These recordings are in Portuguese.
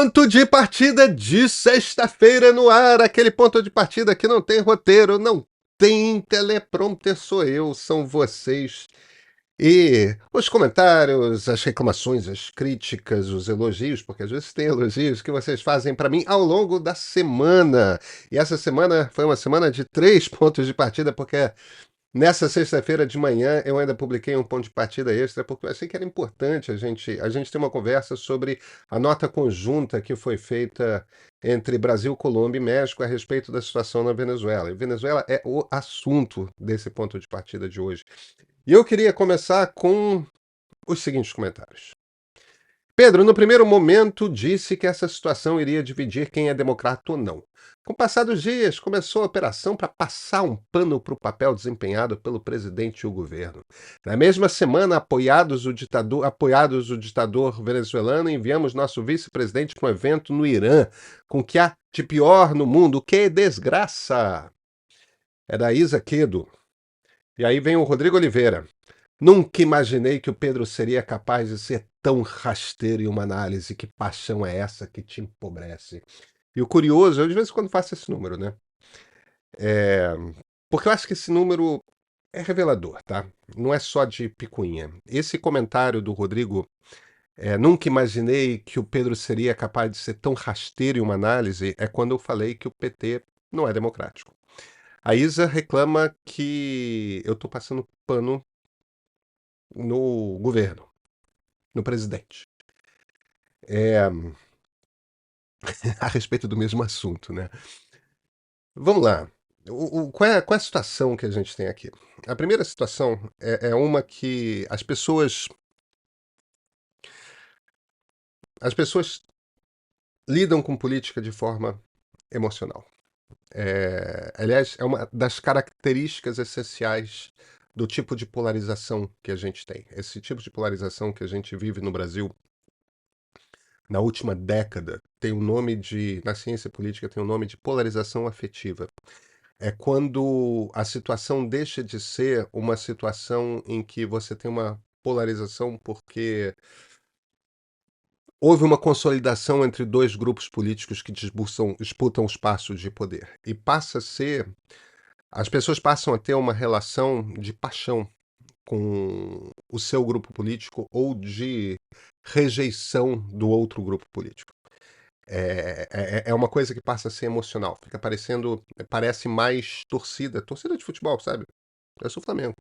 Ponto de partida de sexta-feira no ar, aquele ponto de partida que não tem roteiro, não tem teleprompter, sou eu, são vocês. E os comentários, as reclamações, as críticas, os elogios, porque às vezes tem elogios que vocês fazem para mim ao longo da semana. E essa semana foi uma semana de 3 pontos de partida, porque nessa sexta-feira de manhã eu ainda publiquei um ponto de partida extra, porque eu achei que era importante a gente ter uma conversa sobre a nota conjunta que foi feita entre Brasil, Colômbia e México a respeito da situação na Venezuela. E Venezuela é o assunto desse ponto de partida de hoje. E eu queria começar com os seguintes comentários. Pedro, no primeiro momento, disse que essa situação iria dividir quem é democrata ou não. Com o passar dos dias, começou a operação para passar um pano para o papel desempenhado pelo presidente e o governo. Na mesma semana, apoiados o ditador venezuelano, enviamos nosso vice-presidente para um evento no Irã, com o que há de pior no mundo. Que desgraça! É da Isa Quedo. E aí vem o Rodrigo Oliveira. Nunca imaginei que o Pedro seria capaz de ser tão rasteiro em uma análise. Que paixão é essa que te empobrece? E o curioso, eu de vez em quando faço esse número, né? Porque eu acho que esse número é revelador, tá? Não é só de picuinha. Esse comentário do Rodrigo, nunca imaginei que o Pedro seria capaz de ser tão rasteiro em uma análise, é quando eu falei que o PT não é democrático. A Isa reclama que eu tô passando pano no governo, no presidente. A respeito do mesmo assunto, né? Vamos lá. Qual é a situação que a gente tem aqui? A primeira situação é uma que as pessoas lidam com política de forma emocional. Aliás, é uma das características essenciais do tipo de polarização que a gente tem. Esse tipo de polarização que a gente vive no Brasil na última década tem o nome na ciência política, tem o nome de polarização afetiva. É quando a situação deixa de ser uma situação em que você tem uma polarização porque houve uma consolidação entre dois grupos políticos que disputam espaços de poder. E as pessoas passam a ter uma relação de paixão com o seu grupo político ou de rejeição do outro grupo político. É uma coisa que passa a ser emocional. Parece mais torcida de futebol, sabe? Eu sou Flamengo.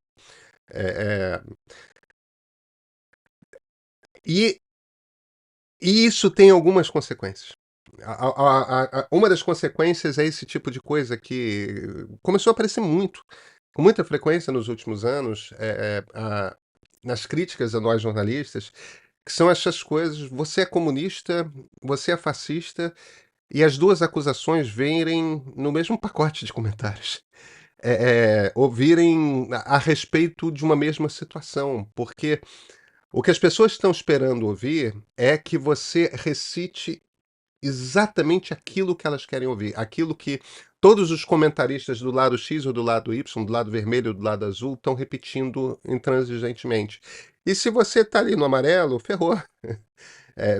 É, é, e, e isso tem algumas consequências. Uma das consequências é esse tipo de coisa que começou a aparecer com muita frequência nos últimos anos, nas críticas a nós jornalistas, que são essas coisas: você é comunista, você é fascista, e as duas acusações virem no mesmo pacote de comentários. Ouvirem a respeito de uma mesma situação, porque o que as pessoas estão esperando ouvir é que você recite exatamente aquilo que elas querem ouvir, aquilo que todos os comentaristas do lado X ou do lado Y, do lado vermelho ou do lado azul, estão repetindo intransigentemente. E se você está ali no amarelo, ferrou.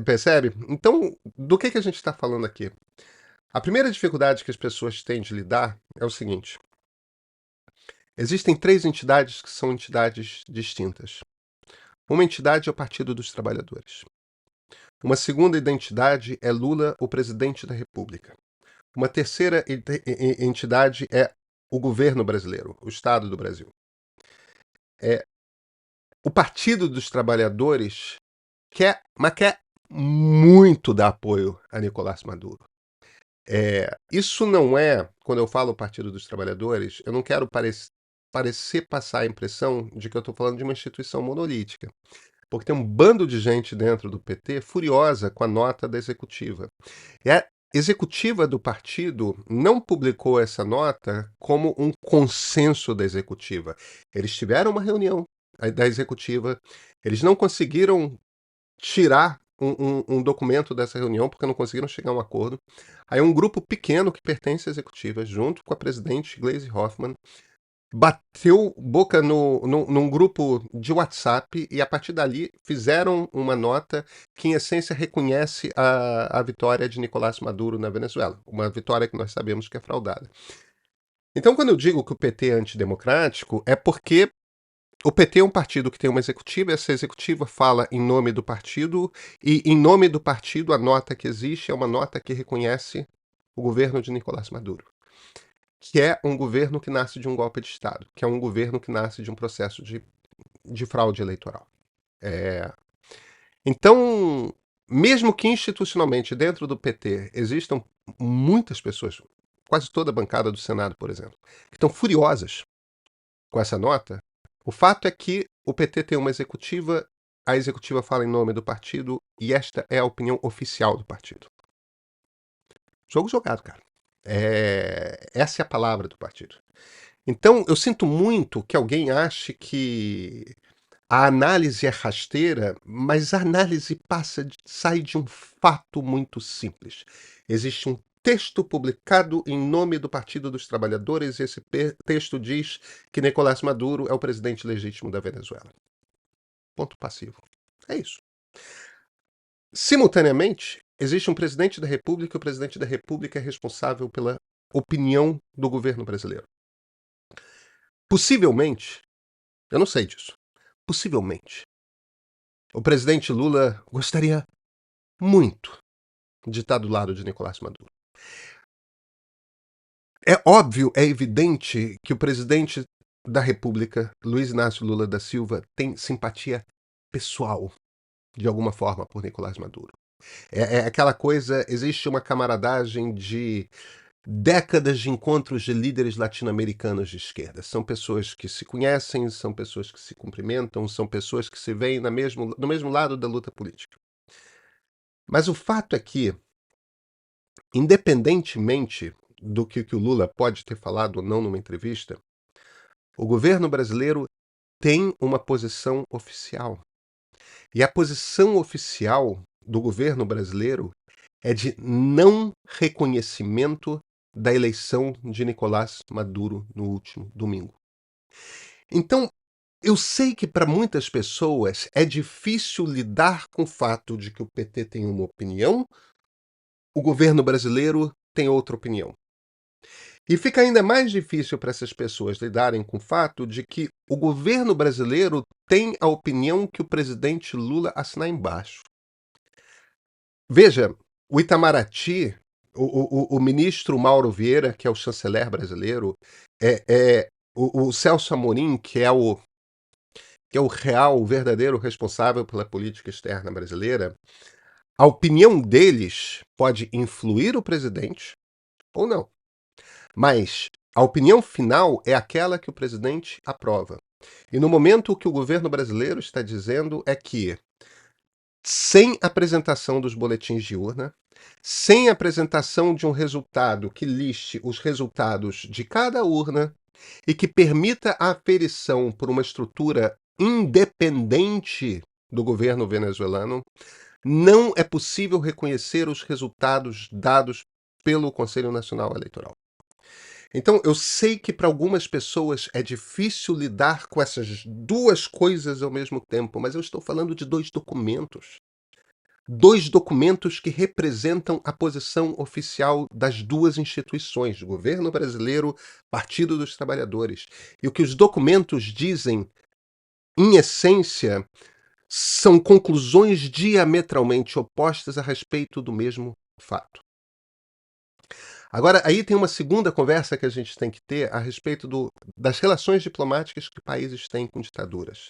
Percebe? Então, do que a gente está falando aqui? A primeira dificuldade que as pessoas têm de lidar é o seguinte: existem 3 entidades que são entidades distintas. Uma entidade é o Partido dos Trabalhadores. Uma segunda identidade é Lula, o presidente da República. Uma terceira entidade é o governo brasileiro, o Estado do Brasil. O Partido dos Trabalhadores mas quer muito dar apoio a Nicolás Maduro. Isso não é, quando eu falo Partido dos Trabalhadores, eu não quero parecer passar a impressão de que eu estou falando de uma instituição monolítica. Porque tem um bando de gente dentro do PT furiosa com a nota da executiva. E a executiva do partido não publicou essa nota como um consenso da executiva. Eles tiveram uma reunião da executiva, eles não conseguiram tirar um documento dessa reunião porque não conseguiram chegar a um acordo. Aí um grupo pequeno que pertence à executiva, junto com a presidente Gleisi Hoffmann, bateu boca num grupo de WhatsApp e a partir dali fizeram uma nota que em essência reconhece a vitória de Nicolás Maduro na Venezuela, uma vitória que nós sabemos que é fraudada. Então quando eu digo que o PT é antidemocrático é porque o PT é um partido que tem uma executiva, essa executiva fala em nome do partido, e em nome do partido a nota que existe é uma nota que reconhece o governo de Nicolás Maduro, que é um governo que nasce de um golpe de Estado, que é um governo que nasce de um processo de fraude eleitoral. Então, mesmo que institucionalmente dentro do PT existam muitas pessoas, quase toda a bancada do Senado, por exemplo, que estão furiosas com essa nota, o fato é que o PT tem uma executiva, a executiva fala em nome do partido e esta é a opinião oficial do partido. Jogo jogado, cara. Essa é a palavra do partido. Então, eu sinto muito que alguém ache que a análise é rasteira, mas a análise sai de um fato muito simples. Existe um texto publicado em nome do Partido dos Trabalhadores e esse texto diz que Nicolás Maduro é o presidente legítimo da Venezuela. Ponto passivo. É isso. Simultaneamente, existe um presidente da República e o presidente da República é responsável pela opinião do governo brasileiro. Possivelmente, eu não sei disso, possivelmente, o presidente Lula gostaria muito de estar do lado de Nicolás Maduro. É óbvio, é evidente que o presidente da República, Luiz Inácio Lula da Silva, tem simpatia pessoal, de alguma forma, por Nicolás Maduro. É aquela coisa, existe uma camaradagem de décadas de encontros de líderes latino-americanos de esquerda. São pessoas que se conhecem, são pessoas que se cumprimentam, são pessoas que se veem no mesmo lado da luta política. Mas o fato é que, independentemente do que o Lula pode ter falado ou não numa entrevista, o governo brasileiro tem uma posição oficial. E a posição oficial do governo brasileiro é de não reconhecimento da eleição de Nicolás Maduro no último domingo. Então, eu sei que para muitas pessoas é difícil lidar com o fato de que o PT tem uma opinião, o governo brasileiro tem outra opinião. E fica ainda mais difícil para essas pessoas lidarem com o fato de que o governo brasileiro tem a opinião que o presidente Lula assina embaixo. Veja, o Itamaraty, o ministro Mauro Vieira, que é o chanceler brasileiro, o Celso Amorim, que é o real, o verdadeiro responsável pela política externa brasileira, a opinião deles pode influir o presidente ou não. Mas a opinião final é aquela que o presidente aprova. E no momento o que o governo brasileiro está dizendo é que, sem apresentação dos boletins de urna, sem apresentação de um resultado que liste os resultados de cada urna e que permita a aferição por uma estrutura independente do governo venezuelano, não é possível reconhecer os resultados dados pelo Conselho Nacional Eleitoral. Então, eu sei que para algumas pessoas é difícil lidar com essas duas coisas ao mesmo tempo, mas eu estou falando de dois documentos. Dois documentos que representam a posição oficial das duas instituições, governo brasileiro, Partido dos Trabalhadores. E o que os documentos dizem, em essência, são conclusões diametralmente opostas a respeito do mesmo fato. Agora, aí tem uma segunda conversa que a gente tem que ter a respeito das relações diplomáticas que países têm com ditaduras.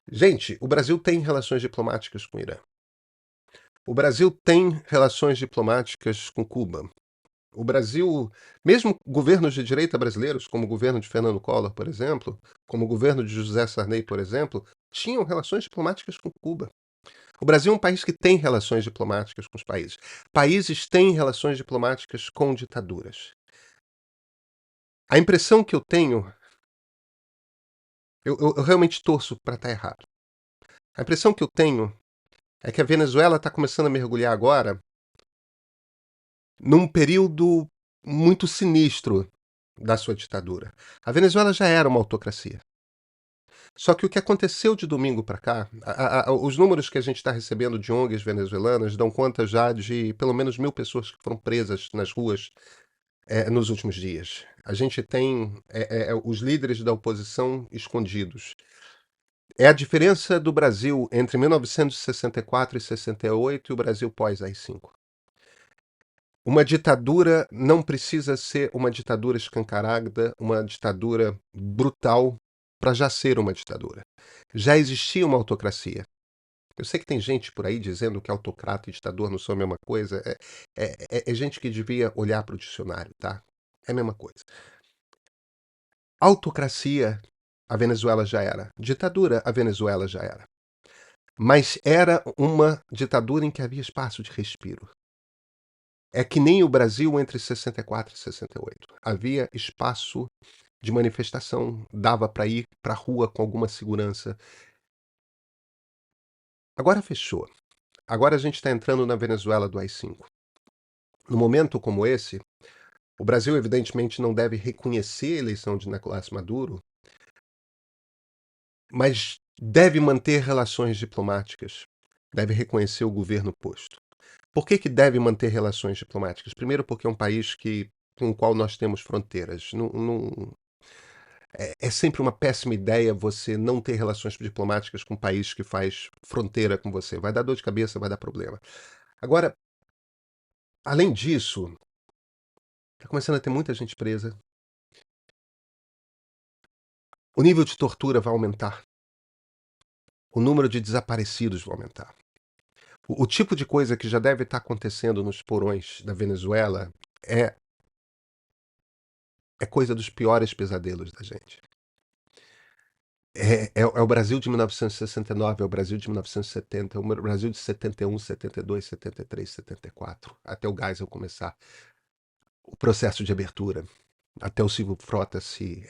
Gente, o Brasil tem relações diplomáticas com o Irã. O Brasil tem relações diplomáticas com Cuba. O Brasil, mesmo governos de direita brasileiros, como o governo de Fernando Collor, por exemplo, como o governo de José Sarney, por exemplo, tinham relações diplomáticas com Cuba. O Brasil é um país que tem relações diplomáticas com os países. Países têm relações diplomáticas com ditaduras. A impressão que eu tenho, eu realmente torço para estar errado. A impressão que eu tenho é que a Venezuela está começando a mergulhar agora num período muito sinistro da sua ditadura. A Venezuela já era uma autocracia. Só que o que aconteceu de domingo para cá, os números que a gente está recebendo de ONGs venezuelanas dão conta já de pelo menos 1.000 pessoas que foram presas nas ruas nos últimos dias. A gente tem os líderes da oposição escondidos. É a diferença do Brasil entre 1964 e 68 e o Brasil pós-AI-5. Uma ditadura não precisa ser uma ditadura escancarada, uma ditadura brutal, para já ser uma ditadura. Já existia uma autocracia. Eu sei que tem gente por aí dizendo que autocrata e ditador não são a mesma coisa. É gente que devia olhar para o dicionário, tá? É a mesma coisa. Autocracia, a Venezuela já era. Ditadura, a Venezuela já era. Mas era uma ditadura em que havia espaço de respiro. É que nem o Brasil entre 64 e 68. Havia espaço de manifestação, dava para ir para a rua com alguma segurança. Agora fechou. Agora a gente está entrando na Venezuela do AI-5. Num momento como esse, o Brasil evidentemente não deve reconhecer a eleição de Nicolás Maduro, mas deve manter relações diplomáticas, deve reconhecer o governo posto. Por que deve manter relações diplomáticas? Primeiro porque é um país com o qual nós temos fronteiras. É sempre uma péssima ideia você não ter relações diplomáticas com um país que faz fronteira com você. Vai dar dor de cabeça, vai dar problema. Agora, além disso, está começando a ter muita gente presa. O nível de tortura vai aumentar. O número de desaparecidos vai aumentar. O tipo de coisa que já deve estar acontecendo nos porões da Venezuela é coisa dos piores pesadelos da gente. É o Brasil de 1969, é o Brasil de 1970, é o Brasil de 71, 72, 73, 74, até o Geisel começar o processo de abertura, até o Silvio Frota se...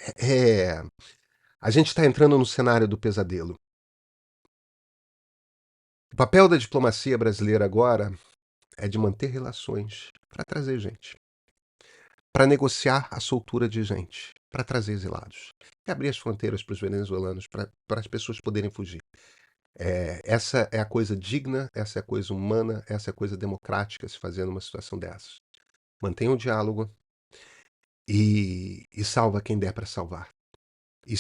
A gente está entrando no cenário do pesadelo. O papel da diplomacia brasileira agora é de manter relações para trazer gente, para negociar a soltura de gente, para trazer exilados, e abrir as fronteiras para os venezuelanos, para as pessoas poderem fugir. Essa é a coisa digna, essa é a coisa humana, essa é a coisa democrática se fazer numa situação dessas. Mantenha o diálogo e salva quem der para salvar. E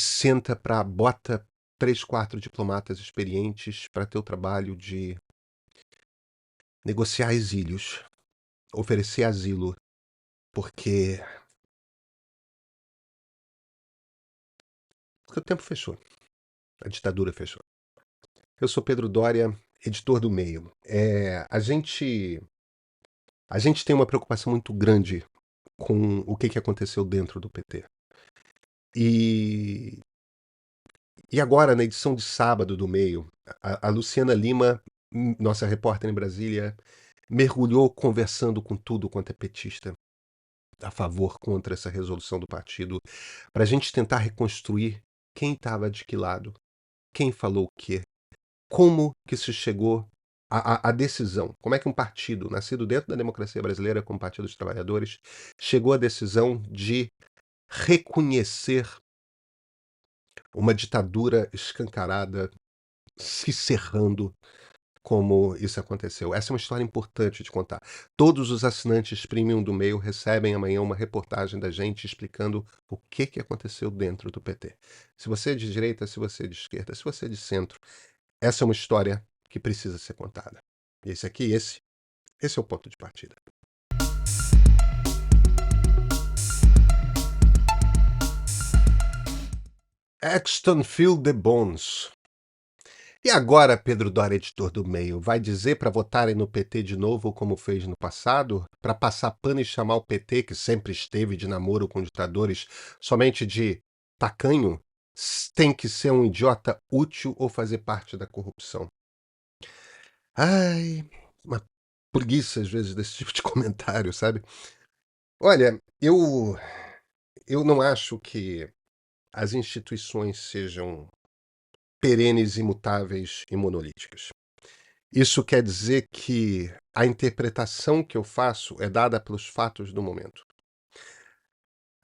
bota 3, 4 diplomatas experientes para ter o trabalho de negociar exílios, oferecer asilo, porque o tempo fechou, a ditadura fechou. Eu sou Pedro Doria, editor do Meio. A gente tem uma preocupação muito grande com o que aconteceu dentro do PT. E agora, na edição de sábado do Meio, a Luciana Lima, nossa repórter em Brasília, mergulhou conversando com tudo quanto é petista, a favor, contra essa resolução do partido, para a gente tentar reconstruir quem estava de que lado, quem falou o quê, como que se chegou à decisão, como é que um partido, nascido dentro da democracia brasileira como Partido dos Trabalhadores, chegou à decisão de reconhecer uma ditadura escancarada se cerrando como isso aconteceu. Essa é uma história importante de contar. Todos os assinantes premium do Meio recebem amanhã uma reportagem da gente explicando o que aconteceu dentro do PT. Se você é de direita, se você é de esquerda, se você é de centro, essa é uma história que precisa ser contada. E esse é o ponto de partida. Axton Field de Bones. E agora, Pedro Doria, editor do Meio, vai dizer para votarem no PT de novo como fez no passado? Para passar pano e chamar o PT, que sempre esteve de namoro com ditadores, somente de tacanho? Tem que ser um idiota útil ou fazer parte da corrupção? Ai, uma preguiça às vezes desse tipo de comentário, sabe? Olha, eu não acho que as instituições sejam perenes, imutáveis e monolíticas. Isso quer dizer que a interpretação que eu faço é dada pelos fatos do momento.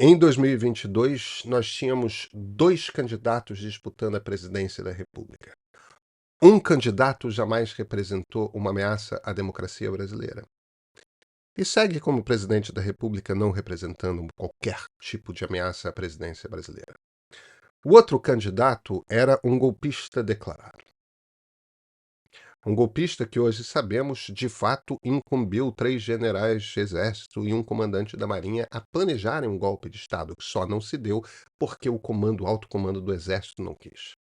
Em 2022, nós tínhamos 2 candidatos disputando a presidência da República. Um candidato jamais representou uma ameaça à democracia brasileira. E segue como presidente da República não representando qualquer tipo de ameaça à presidência brasileira. O outro candidato era um golpista declarado. Um golpista que hoje sabemos, de fato, incumbiu 3 generais de exército e um comandante da marinha a planejarem um golpe de Estado, que só não se deu porque o alto comando do exército não quis.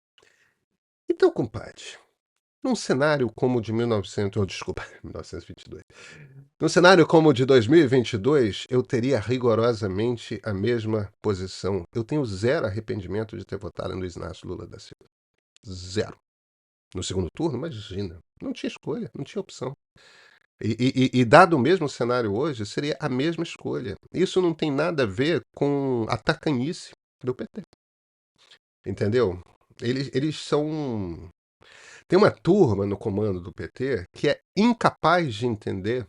Então, compadre, num cenário como o de 1922, num cenário como o de 2022, eu teria rigorosamente a mesma posição. Eu tenho zero arrependimento de ter votado em Luiz Inácio Lula da Silva. Zero. No segundo turno, imagina. Não tinha escolha, não tinha opção. E dado o mesmo cenário hoje, seria a mesma escolha. Isso não tem nada a ver com a tacanhice do PT. Entendeu? Eles são. Tem uma turma no comando do PT que é incapaz de entender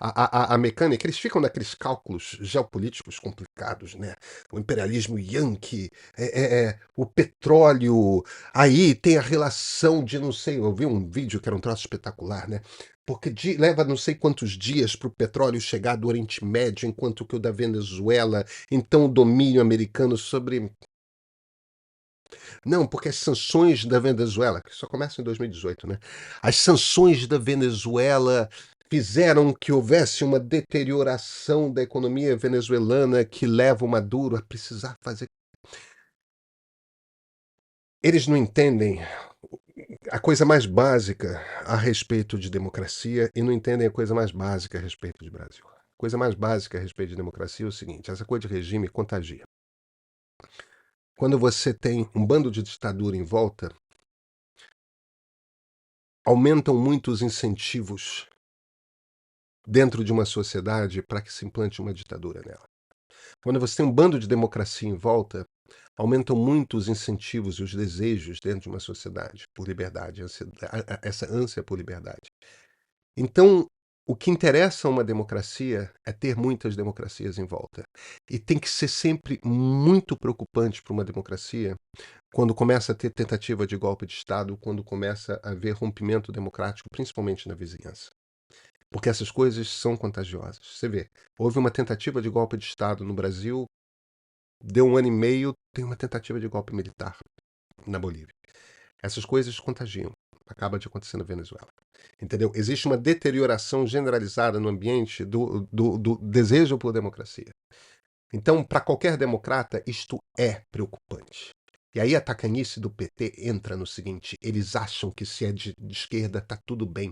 a mecânica. Eles ficam naqueles cálculos geopolíticos complicados, né? O imperialismo yankee, o petróleo, aí tem a relação de, não sei, eu vi um vídeo que era um troço espetacular, né? Porque leva não sei quantos dias para o petróleo chegar do Oriente Médio, enquanto que o da Venezuela, então o domínio americano sobre. Não, porque as sanções da Venezuela, que só começam em 2018, né? As sanções da Venezuela fizeram que houvesse uma deterioração da economia venezuelana que leva o Maduro a precisar fazer. Eles não entendem a coisa mais básica a respeito de democracia e não entendem a coisa mais básica a respeito de Brasil. A coisa mais básica a respeito de democracia é o seguinte: essa coisa de regime contagia. Quando você tem um bando de ditadura em volta, aumentam muito os incentivos dentro de uma sociedade para que se implante uma ditadura nela. Quando você tem um bando de democracia em volta, aumentam muito os incentivos e os desejos dentro de uma sociedade por liberdade, essa ânsia por liberdade. Então, o que interessa a uma democracia é ter muitas democracias em volta. E tem que ser sempre muito preocupante para uma democracia quando começa a ter tentativa de golpe de Estado, quando começa a haver rompimento democrático, principalmente na vizinhança. Porque essas coisas são contagiosas. Você vê, houve uma tentativa de golpe de Estado no Brasil, deu 1 ano e meio, tem uma tentativa de golpe militar na Bolívia. Essas coisas contagiam. Acaba de acontecer na Venezuela. Entendeu? Existe uma deterioração generalizada no ambiente do desejo por democracia. Então, para qualquer democrata, isto é preocupante. E aí a tacanhice do PT entra no seguinte: eles acham que se é de esquerda está tudo bem.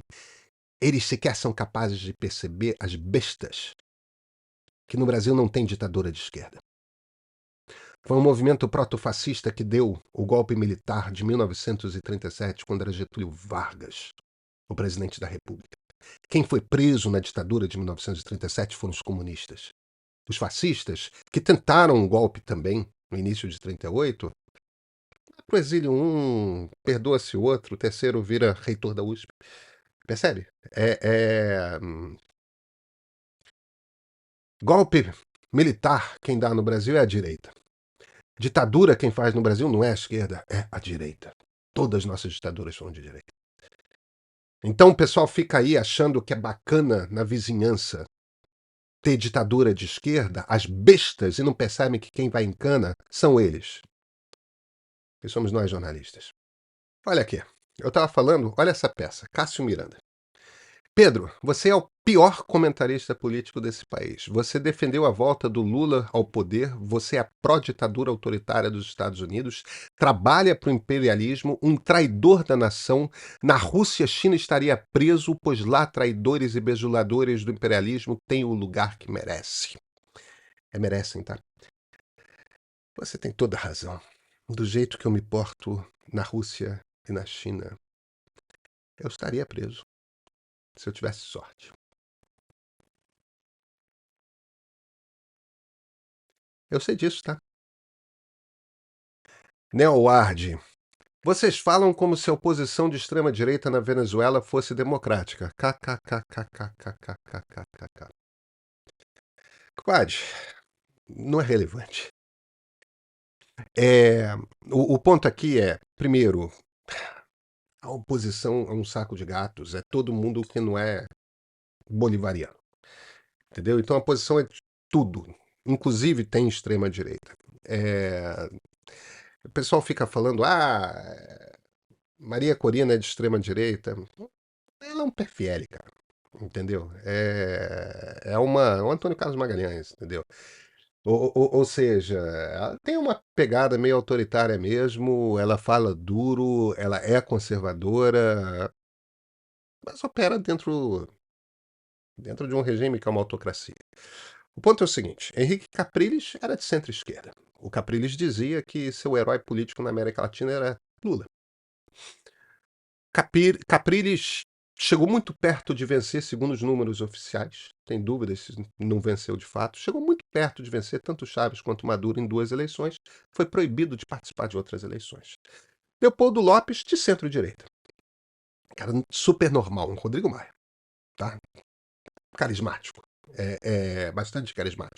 Eles sequer são capazes de perceber as bestas que no Brasil não tem ditadura de esquerda. Foi um movimento protofascista que deu o golpe militar de 1937, quando era Getúlio Vargas, o presidente da República. Quem foi preso na ditadura de 1937 foram os comunistas. Os fascistas, que tentaram um golpe também no início de 38, pro exílio perdoa-se o outro, o terceiro vira reitor da USP. Percebe? Golpe militar, quem dá no Brasil é a direita. Ditadura, quem faz no Brasil não é a esquerda, é a direita. Todas as nossas ditaduras são de direita. Então o pessoal fica aí achando que é bacana na vizinhança ter ditadura de esquerda, as bestas, e não percebem que quem vai em cana são eles. Que somos nós jornalistas. Olha aqui, eu estava falando, olha essa peça, Cássio Miranda. Pedro, você é o pior comentarista político desse país. Você defendeu a volta do Lula ao poder, você é a pró-ditadura autoritária dos Estados Unidos, trabalha para o imperialismo, um traidor da nação. Na Rússia, China estaria preso, pois lá traidores e bejuladores do imperialismo têm o lugar que merece. Merecem, tá? Você tem toda a razão. Do jeito que eu me porto na Rússia e na China, eu estaria preso. Se eu tivesse sorte. Eu sei disso, tá? Neoward. Vocês falam como se a oposição de extrema-direita na Venezuela fosse democrática. KKKKKKKKKK. Compadre, não é relevante. É, o ponto aqui é, primeiro, a oposição é um saco de gatos, é todo mundo que não é bolivariano, entendeu? Então a oposição é de tudo, inclusive tem extrema-direita. É, o pessoal fica falando, Maria Corina é de extrema-direita. Ela é um PFL, cara, entendeu? É um Antônio Carlos Magalhães, entendeu? Ou seja, ela tem uma pegada meio autoritária mesmo, ela fala duro, ela é conservadora, mas opera dentro de um regime que é uma autocracia. O ponto é o seguinte: Henrique Capriles era de centro-esquerda. O Capriles dizia que seu herói político na América Latina era Lula. Capriles chegou muito perto de vencer, segundo os números oficiais. Tem dúvidas se não venceu de fato. Chegou muito perto de vencer tanto Chaves quanto Maduro em 2 eleições. Foi proibido de participar de outras eleições. Leopoldo Lopes, de centro-direita. Cara super normal, um Rodrigo Maia. Tá? Carismático. Bastante carismático.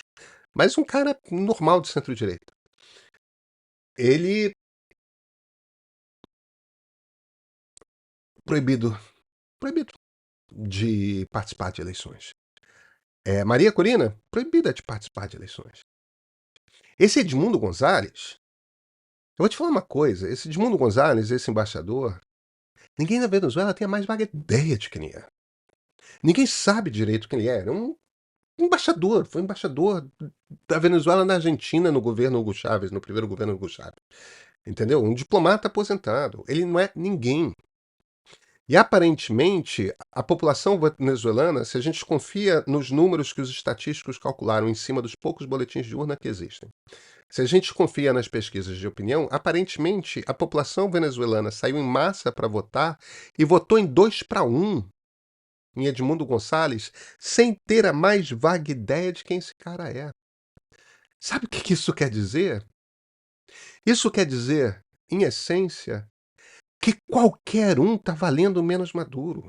Mas um cara normal de centro-direita. Ele proibido, proibido de participar de eleições. Maria Corina, proibida de participar de eleições. Esse Edmundo Gonzalez, eu vou te falar uma coisa, esse Edmundo Gonzalez, esse embaixador, ninguém na Venezuela tem a mais vaga ideia de quem é. Ninguém sabe direito quem ele é. Era um embaixador, foi embaixador da Venezuela na Argentina no governo Hugo Chávez, no primeiro governo Hugo Chávez. Entendeu? Um diplomata aposentado. Ele não é ninguém. E aparentemente, a população venezuelana, se a gente confia nos números que os estatísticos calcularam em cima dos poucos boletins de urna que existem, se a gente confia nas pesquisas de opinião, aparentemente a população venezuelana saiu em massa para votar e votou em 2-1 em Edmundo Gonçalves, sem ter a mais vaga ideia de quem esse cara é. Sabe o que isso quer dizer? Isso quer dizer, em essência, que qualquer um está valendo menos Maduro.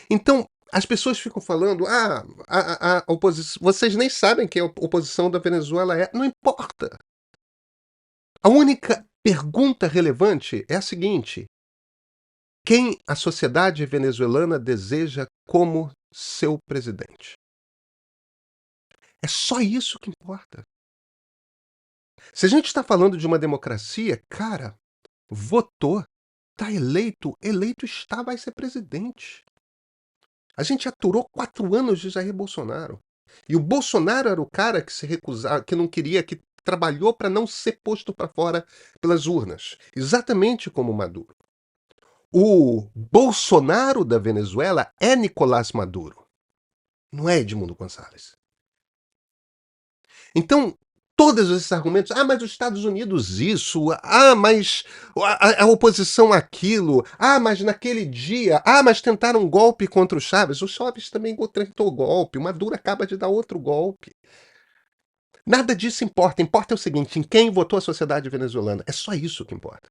Então, as pessoas ficam falando, a oposição, vocês nem sabem quem a oposição da Venezuela é. Não importa. A única pergunta relevante é a seguinte: quem a sociedade venezuelana deseja como seu presidente? É só isso que importa. Se a gente está falando de uma democracia, cara, votou, está eleito, eleito está, vai ser presidente. A gente aturou 4 anos de Jair Bolsonaro. E o Bolsonaro era o cara que se recusava, que não queria, que trabalhou para não ser posto para fora pelas urnas. Exatamente como Maduro. O Bolsonaro da Venezuela é Nicolás Maduro. Não é Edmundo Gonçalves. Então, todos esses argumentos, mas os Estados Unidos isso, mas a oposição aquilo, mas naquele dia, mas tentaram um golpe contra o Chaves também tentou golpe, o Maduro acaba de dar outro golpe. Nada disso importa, importa é o seguinte, em quem votou a sociedade venezuelana, é só isso que importa.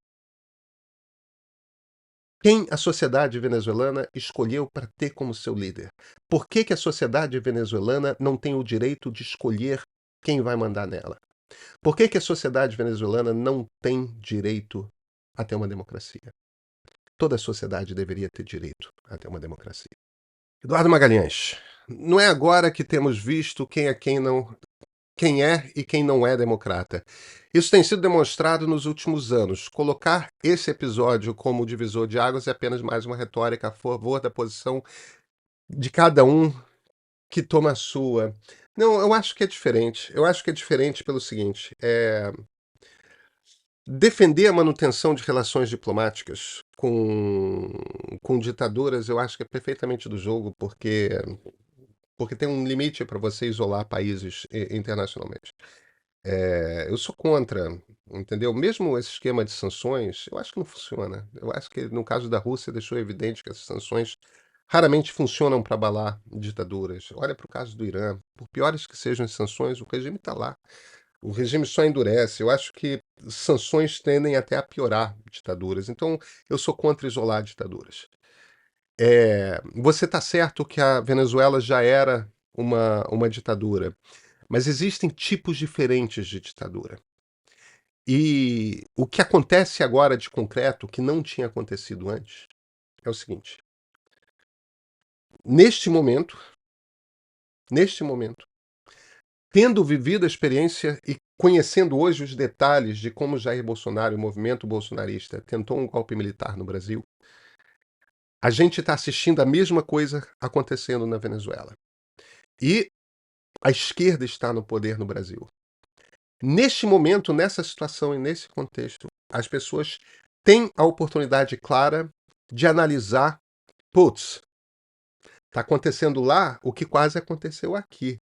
Quem a sociedade venezuelana escolheu para ter como seu líder? Por que a sociedade venezuelana não tem o direito de escolher quem vai mandar nela? Por que a sociedade venezuelana não tem direito a ter uma democracia? Toda a sociedade deveria ter direito a ter uma democracia. Eduardo Magalhães, não é agora que temos visto quem é e quem não é democrata. Isso tem sido demonstrado nos últimos anos. Colocar esse episódio como divisor de águas é apenas mais uma retórica a favor da posição de cada um que toma a sua. Não, eu acho que é diferente. Eu acho que é diferente pelo seguinte: defender a manutenção de relações diplomáticas com ditaduras, eu acho que é perfeitamente do jogo, porque tem um limite para você isolar países internacionalmente. Eu sou contra, entendeu? Mesmo esse esquema de sanções, eu acho que não funciona. Eu acho que no caso da Rússia deixou evidente que essas sanções raramente funcionam para abalar ditaduras. Olha para o caso do Irã. Por piores que sejam as sanções, o regime está lá. O regime só endurece. Eu acho que sanções tendem até a piorar ditaduras. Então, eu sou contra isolar ditaduras. Você está certo que a Venezuela já era uma ditadura. Mas existem tipos diferentes de ditadura. E o que acontece agora de concreto, que não tinha acontecido antes, é o seguinte: neste momento, neste momento, tendo vivido a experiência e conhecendo hoje os detalhes de como Jair Bolsonaro e o movimento bolsonarista tentou um golpe militar no Brasil, a gente está assistindo a mesma coisa acontecendo na Venezuela. E a esquerda está no poder no Brasil. Neste momento, nessa situação e nesse contexto, as pessoas têm a oportunidade clara de analisar, putz, está acontecendo lá o que quase aconteceu aqui.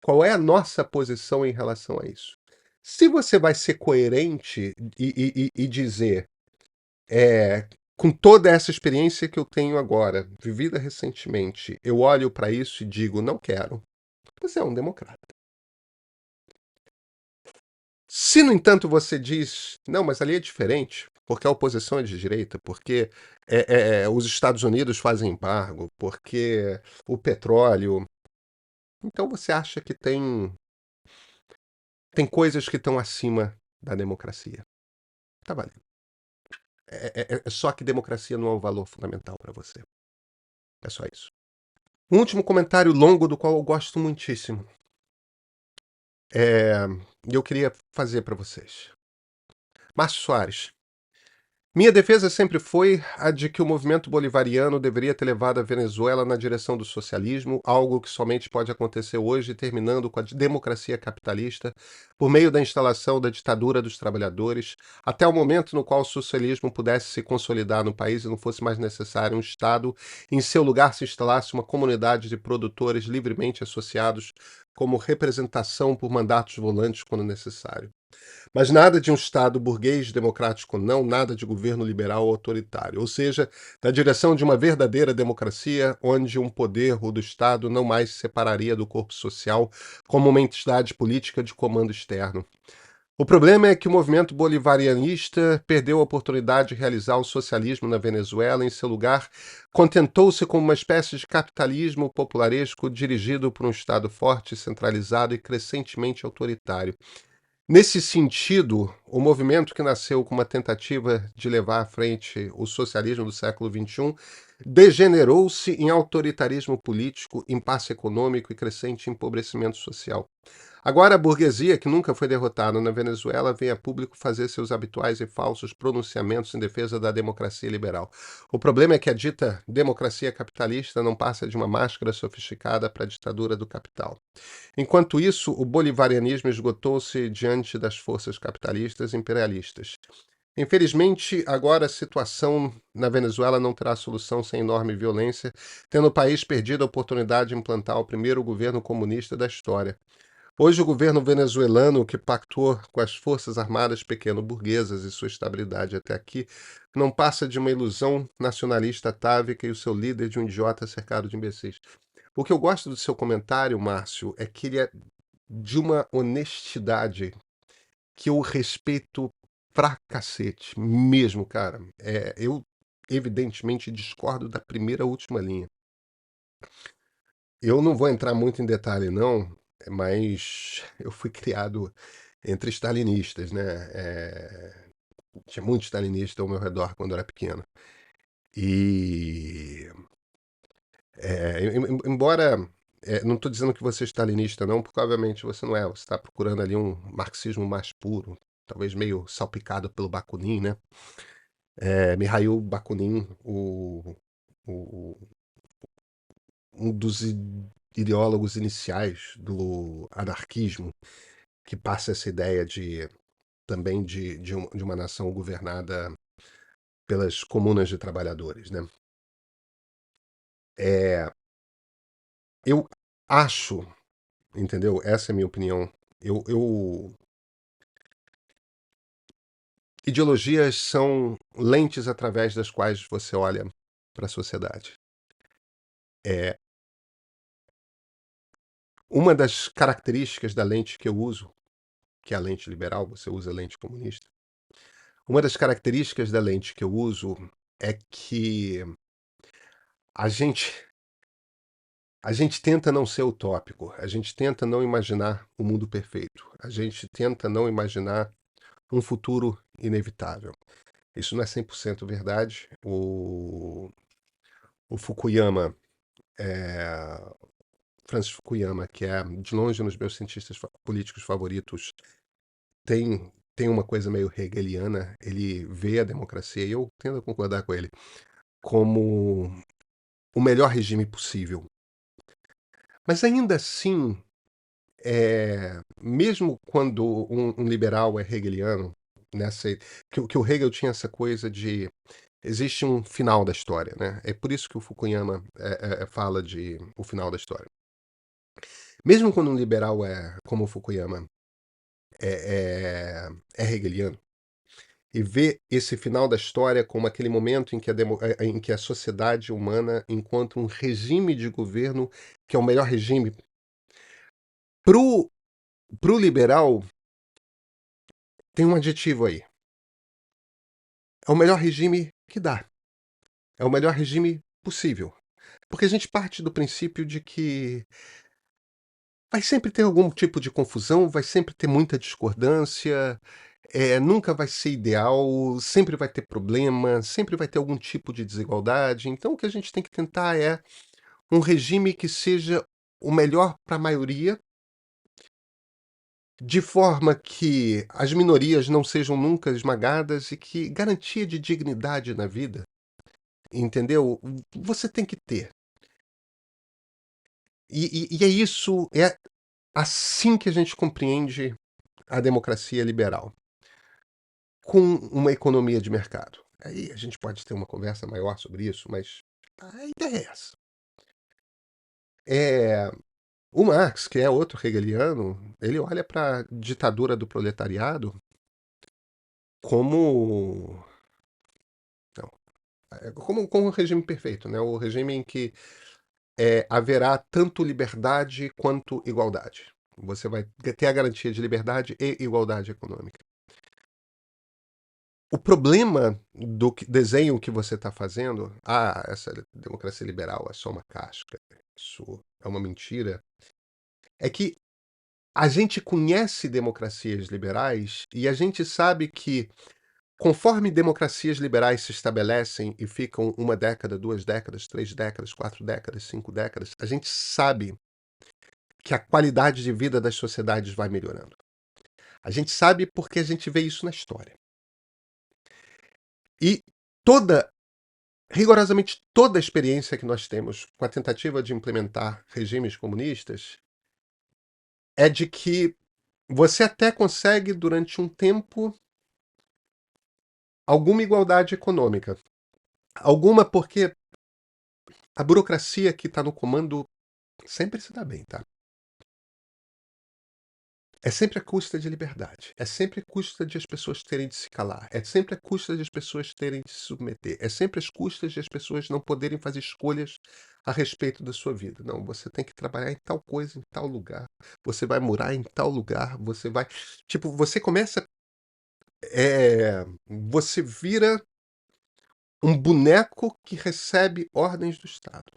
Qual é a nossa posição em relação a isso? Se você vai ser coerente e dizer, com toda essa experiência que eu tenho agora, vivida recentemente, eu olho para isso e digo, não quero. Você é um democrata. Se, no entanto, você diz, não, mas ali é diferente, porque a oposição é de direita, porque os Estados Unidos fazem embargo, porque o petróleo. Então você acha que tem coisas que estão acima da democracia. Tá valendo. É só que democracia não é um valor fundamental para você. É só isso. Um último comentário longo do qual eu gosto muitíssimo. E eu queria fazer para vocês. Márcio Soares. Minha defesa sempre foi a de que o movimento bolivariano deveria ter levado a Venezuela na direção do socialismo, algo que somente pode acontecer hoje, terminando com a democracia capitalista, por meio da instalação da ditadura dos trabalhadores, até o momento no qual o socialismo pudesse se consolidar no país e não fosse mais necessário um Estado, e em seu lugar se instalasse uma comunidade de produtores livremente associados como representação por mandatos volantes quando necessário. Mas nada de um Estado burguês democrático, não, nada de governo liberal ou autoritário. Ou seja, da direção de uma verdadeira democracia, onde um poder, o do Estado, não mais se separaria do corpo social como uma entidade política de comando externo. O problema é que o movimento bolivarianista perdeu a oportunidade de realizar o socialismo na Venezuela. Em seu lugar, contentou-se com uma espécie de capitalismo popularesco dirigido por um Estado forte, centralizado e crescentemente autoritário. Nesse sentido, o movimento que nasceu com uma tentativa de levar à frente o socialismo do século XXI degenerou-se em autoritarismo político, impasse econômico e crescente empobrecimento social. Agora, a burguesia, que nunca foi derrotada na Venezuela, vem a público fazer seus habituais e falsos pronunciamentos em defesa da democracia liberal. O problema é que a dita democracia capitalista não passa de uma máscara sofisticada para a ditadura do capital. Enquanto isso, o bolivarianismo esgotou-se diante das forças capitalistas e imperialistas. Infelizmente, agora a situação na Venezuela não terá solução sem enorme violência, tendo o país perdido a oportunidade de implantar o primeiro governo comunista da história. Hoje, o governo venezuelano, que pactuou com as forças armadas pequeno-burguesas e sua estabilidade até aqui, não passa de uma ilusão nacionalista atávica e o seu líder de um idiota cercado de imbecis. O que eu gosto do seu comentário, Márcio, é que ele é de uma honestidade que eu respeito pra cacete, mesmo, cara. Eu, evidentemente, discordo da primeira à última linha. Eu não vou entrar muito em detalhe, não, mas eu fui criado entre stalinistas, né? Tinha muitos stalinistas ao meu redor quando eu era pequeno. E embora não estou dizendo que você é stalinista, não, porque obviamente você não é. Você está procurando ali um marxismo mais puro, talvez meio salpicado pelo Bakunin, né? Mikhail Bakunin, o- um dos ideólogos iniciais do anarquismo, que passa essa ideia de também de uma nação governada pelas comunas de trabalhadores, né? É, eu acho, entendeu? Essa é a minha opinião. Ideologias são lentes através das quais você olha para a sociedade. É, uma das características da lente que eu uso, que é a lente liberal, você usa a lente comunista. Uma das características da lente que eu uso é que a gente A gente tenta não ser utópico, a gente tenta não imaginar o mundo perfeito, a gente tenta não imaginar um futuro inevitável. Isso não é 100% verdade. O Fukuyama, Francis Fukuyama, que é de longe um dos meus cientistas políticos favoritos, tem uma coisa meio hegeliana. Ele vê a democracia, e eu tendo a concordar com ele, como o melhor regime possível. Mas ainda assim, mesmo quando um liberal é hegeliano, nessa, que o Hegel tinha essa coisa de existe um final da história, né? É por isso que o Fukuyama fala de o final da história. Mesmo quando um liberal como o Fukuyama é hegeliano, e vê esse final da história como aquele momento em que a sociedade humana encontra um regime de governo que é o melhor regime. Pro liberal, tem um adjetivo aí. É o melhor regime que dá. É o melhor regime possível. Porque a gente parte do princípio de que vai sempre ter algum tipo de confusão, vai sempre ter muita discordância, nunca vai ser ideal, sempre vai ter problema, sempre vai ter algum tipo de desigualdade. Então, o que a gente tem que tentar é um regime que seja o melhor para a maioria, de forma que as minorias não sejam nunca esmagadas e que garantia de dignidade na vida, entendeu? Você tem que ter. E é isso, é assim que a gente compreende a democracia liberal, com uma economia de mercado. Aí a gente pode ter uma conversa maior sobre isso, mas a ideia é essa. É, o Marx, que é outro hegeliano, ele olha para a ditadura do proletariado como, não, como um regime perfeito, né? O regime em que haverá tanto liberdade quanto igualdade. Você vai ter a garantia de liberdade e igualdade econômica. O problema do desenho que você está fazendo, essa democracia liberal é só uma casca, isso é uma mentira, é que a gente conhece democracias liberais e a gente sabe que, conforme democracias liberais se estabelecem e ficam uma década, 2 décadas, 3 décadas, 4 décadas, 5 décadas, a gente sabe que a qualidade de vida das sociedades vai melhorando. A gente sabe porque a gente vê isso na história. E toda rigorosamente toda a experiência que nós temos com a tentativa de implementar regimes comunistas é de que você até consegue, durante um tempo, alguma igualdade econômica. Alguma porque a burocracia que está no comando sempre se dá bem, tá? É sempre a custa de liberdade. É sempre a custa de as pessoas terem de se calar. É sempre a custa de as pessoas terem de se submeter. É sempre as custas de as pessoas não poderem fazer escolhas a respeito da sua vida. Não, você tem que trabalhar em tal coisa, em tal lugar. Você vai morar em tal lugar. Você vai. Tipo, você começa. Você vira um boneco que recebe ordens do Estado.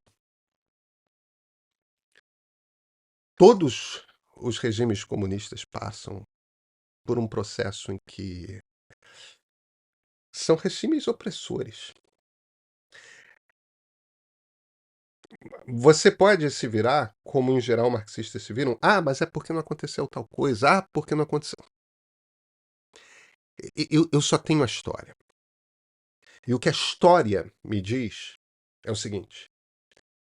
Todos os regimes comunistas passam por um processo em que são regimes opressores. Você pode se virar, como em geral marxistas se viram, mas é porque não aconteceu tal coisa, porque não aconteceu. Eu só tenho a história. E o que a história me diz é o seguinte: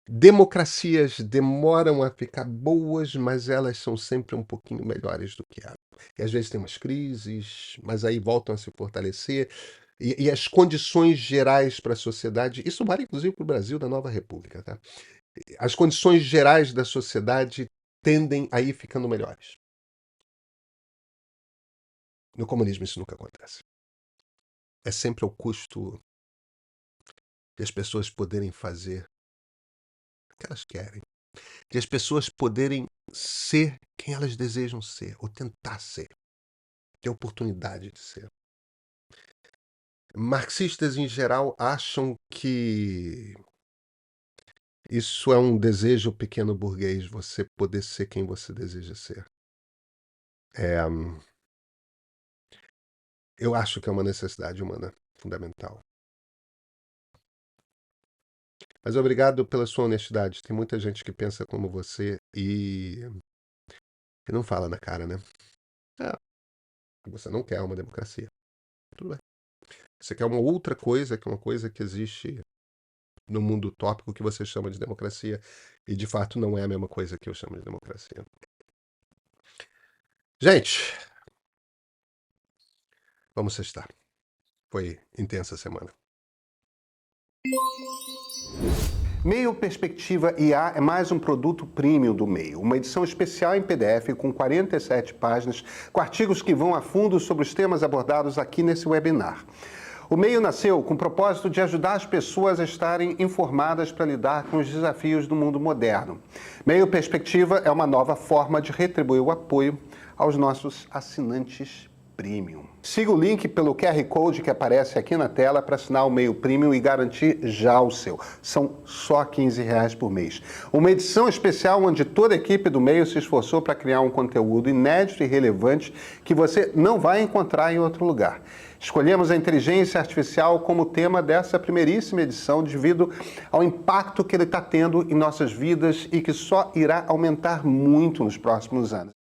democracias demoram a ficar boas, mas elas são sempre um pouquinho melhores do que eram. E às vezes tem umas crises, mas aí voltam a se fortalecer. E as condições gerais para a sociedade, isso vale inclusive para o Brasil da Nova República, tá? As condições gerais da sociedade tendem a ir ficando melhores. No comunismo isso nunca acontece. É sempre ao custo de as pessoas poderem fazer o que elas querem, de as pessoas poderem ser quem elas desejam ser, ou tentar ser, ter oportunidade de ser. Marxistas, em geral, acham que Isso é um desejo pequeno burguês, você poder ser quem você deseja ser. Eu acho que é uma necessidade humana fundamental. Mas obrigado pela sua honestidade. Tem muita gente que pensa como você e não fala na cara, né? É, você não quer uma democracia. Tudo bem. Você quer uma outra coisa, que é uma coisa que existe no mundo utópico que você chama de democracia. E de fato não é a mesma coisa que eu chamo de democracia. Gente, vamos sextar. Foi intensa a semana. Meio Perspectiva IA é mais um produto premium do Meio, uma edição especial em PDF com 47 páginas, com artigos que vão a fundo sobre os temas abordados aqui nesse webinar. O Meio nasceu com o propósito de ajudar as pessoas a estarem informadas para lidar com os desafios do mundo moderno. Meio Perspectiva é uma nova forma de retribuir o apoio aos nossos assinantes Premium. Siga o link pelo QR Code que aparece aqui na tela para assinar o Meio Premium e garantir já o seu. São só R$15 por mês. Uma edição especial onde toda a equipe do Meio se esforçou para criar um conteúdo inédito e relevante que você não vai encontrar em outro lugar. Escolhemos a inteligência artificial como tema dessa primeiríssima edição devido ao impacto que ele está tendo em nossas vidas e que só irá aumentar muito nos próximos anos.